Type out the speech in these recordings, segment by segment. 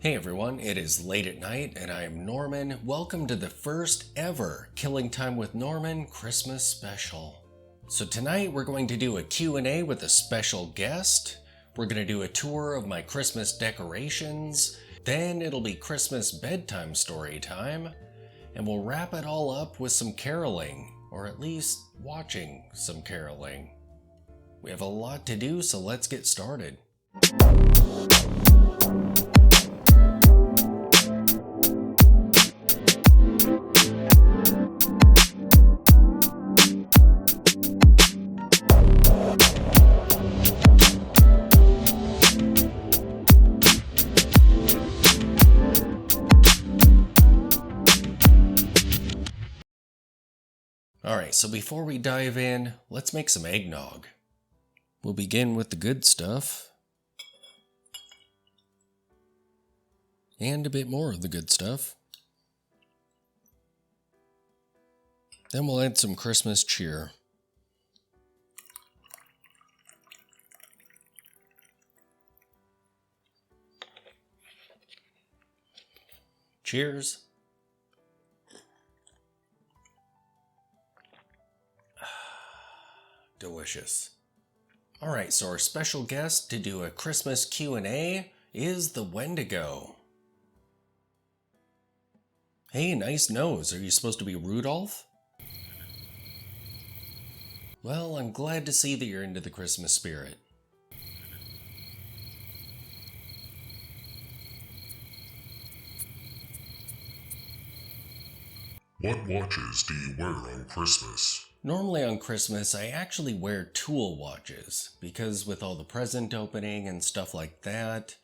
Hey everyone, it is late at night and I am Norman. Welcome to the first ever Killing Time with Norman Christmas special. So tonight we're going to do a Q&A with a special guest. We're going to do a tour of my Christmas decorations. Then it'll be Christmas bedtime story time. And we'll wrap it all up with some caroling, or at least watching some caroling. We have a lot to do, so let's get started. Alright, so before we dive in, let's make some eggnog. We'll begin with the good stuff. And a bit more of the good stuff. Then we'll add some Christmas cheer. Cheers. Delicious. Alright, so our special guest to do a Christmas Q&A is the Wendigo. Hey, nice nose. Are you supposed to be Rudolph? Well, I'm glad to see that you're into the Christmas spirit. What watches do you wear on Christmas? Normally on Christmas, I actually wear tool watches because with all the present opening and stuff like that,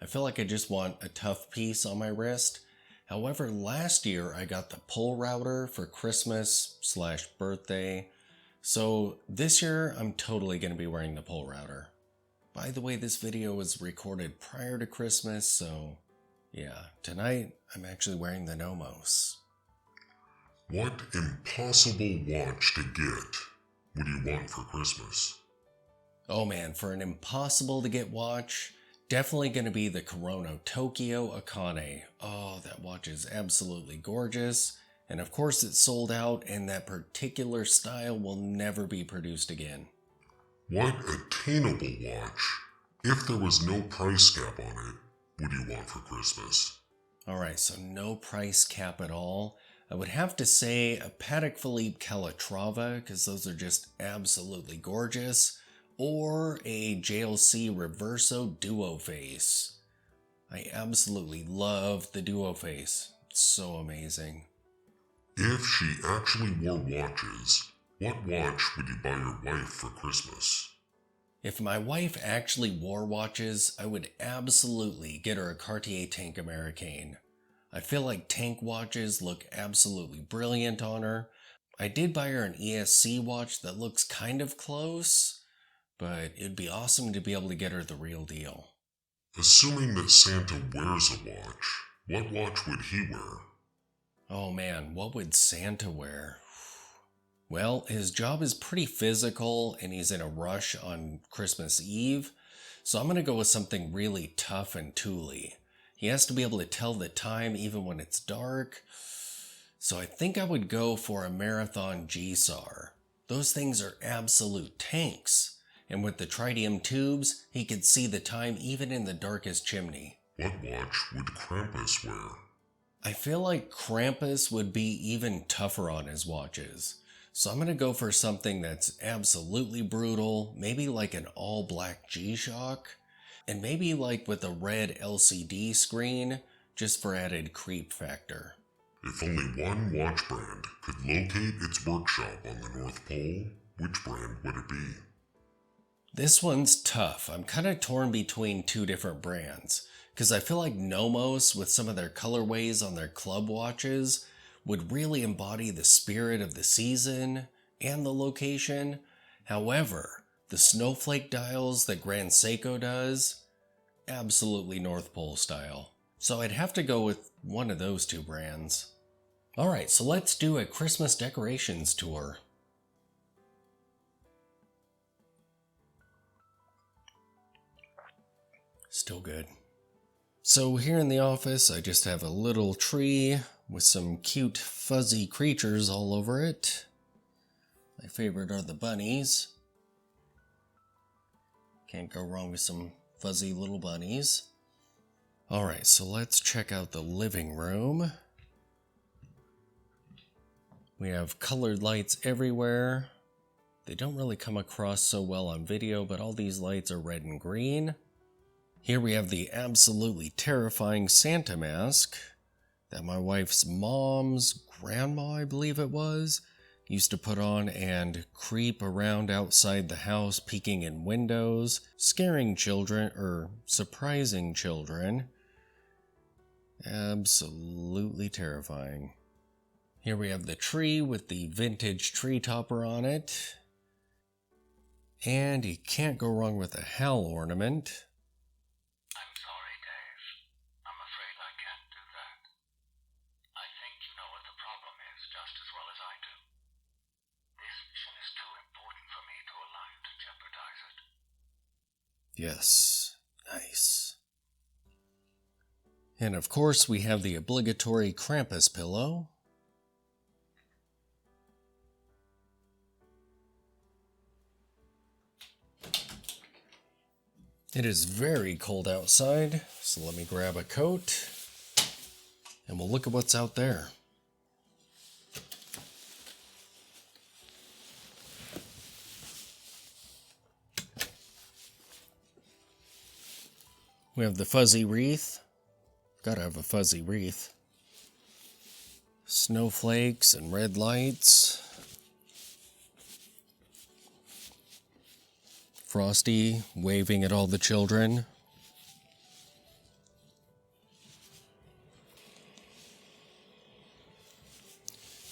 I feel like I just want a tough piece on my wrist. However, last year I got the pull router for Christmas/birthday, so this year I'm totally going to be wearing the pull router. By the way, this video was recorded prior to Christmas, so yeah, tonight I'm actually wearing the Nomos. What impossible watch to get would you want for Christmas? Oh man, for an impossible to get watch, definitely going to be the Corona Tokyo Akane. Oh, that watch is absolutely gorgeous. And of course it's sold out and that particular style will never be produced again. What attainable watch, if there was no price cap on it, would you want for Christmas? Alright, so no price cap at all. I would have to say a Patek Philippe Calatrava, because those are just absolutely gorgeous, or a JLC Reverso Duo Face. I absolutely love the Duo Face. It's so amazing. If she actually wore watches, what watch would you buy your wife for Christmas? If my wife actually wore watches, I would absolutely get her a Cartier Tank Americaine. I feel like tank watches look absolutely brilliant on her. I did buy her an ESC watch that looks kind of close, but it'd be awesome to be able to get her the real deal. Assuming that Santa wears a watch, what watch would he wear? Oh man, what would Santa wear? Well, his job is pretty physical and he's in a rush on Christmas Eve, so I'm going to go with something really tough and tooly. He has to be able to tell the time even when it's dark. So I think I would go for a Marathon G-SAR. Those things are absolute tanks. And with the tritium tubes, he could see the time even in the darkest chimney. What watch would Krampus wear? I feel like Krampus would be even tougher on his watches. So I'm going to go for something that's absolutely brutal, maybe like an all-black G-Shock. And maybe like with a red LCD screen, just for added creep factor. If only one watch brand could locate its workshop on the North Pole, which brand would it be? This one's tough. I'm kind of torn between two different brands, because I feel like Nomos, with some of their colorways on their club watches, would really embody the spirit of the season and the location. However, the snowflake dials that Grand Seiko does, absolutely North Pole style. So I'd have to go with one of those two brands. Alright, so let's do a Christmas decorations tour. Still good. So here in the office, I just have a little tree with some cute fuzzy creatures all over it. My favorite are the bunnies. Can't go wrong with some fuzzy little bunnies. Alright, so let's check out the living room. We have colored lights everywhere. They don't really come across so well on video, but all these lights are red and green. Here we have the absolutely terrifying Santa mask that my wife's mom's grandma, I believe it was, used to put on and creep around outside the house, peeking in windows, scaring children, or surprising children. Absolutely terrifying. Here we have the tree with the vintage tree topper on it. And you can't go wrong with a Hal ornament. I'm sorry, Dave. I'm afraid I can't do that. I think you know what the problem is just as well as I do. This mission is too important for me to allow you to jeopardize it. Yes, nice. And of course we have the obligatory Krampus pillow. It is very cold outside, so let me grab a coat and we'll look at what's out there. We have the fuzzy wreath. Gotta have a fuzzy wreath. Snowflakes and red lights. Frosty waving at all the children.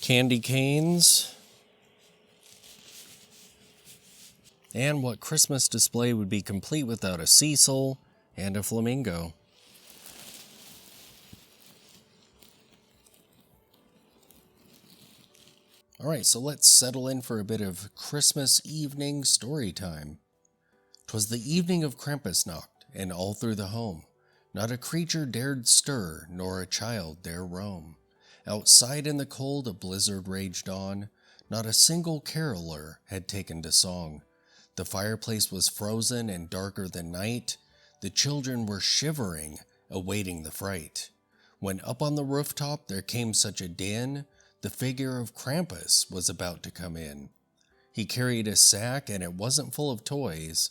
Candy canes. And what Christmas display would be complete without a Cecil and a flamingo? Alright, so let's settle in for a bit of Christmas evening story time. 'Twas the evening of Krampusnacht, and all through the home not a creature dared stir, nor a child dare roam. Outside in the cold a blizzard raged on, not a single caroler had taken to song. The fireplace was frozen and darker than night, the children were shivering, awaiting the fright. When up on the rooftop there came such a din, the figure of Krampus was about to come in. He carried a sack and it wasn't full of toys.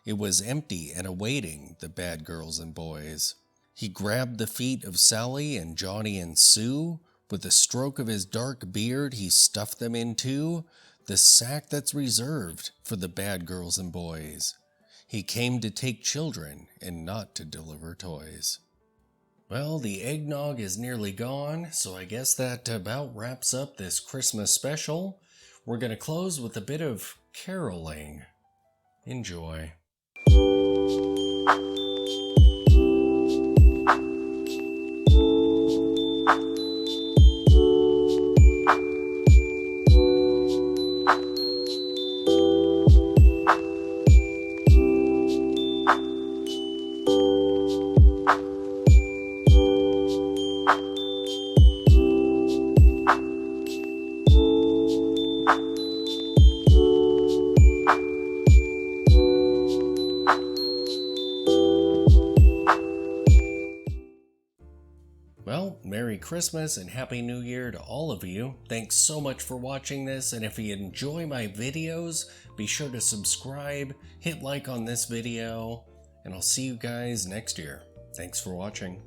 It was empty and awaiting the bad girls and boys. He grabbed the feet of Sally and Johnny and Sue. With a stroke of his dark beard, he stuffed them into the sack that's reserved for the bad girls and boys. He came to take children and not to deliver toys. Well, the eggnog is nearly gone, so I guess that about wraps up this Christmas special. We're going to close with a bit of caroling. Enjoy. Well, Merry Christmas and Happy New Year to all of you. Thanks so much for watching this, and if you enjoy my videos, be sure to subscribe, hit like on this video, and I'll see you guys next year. Thanks for watching.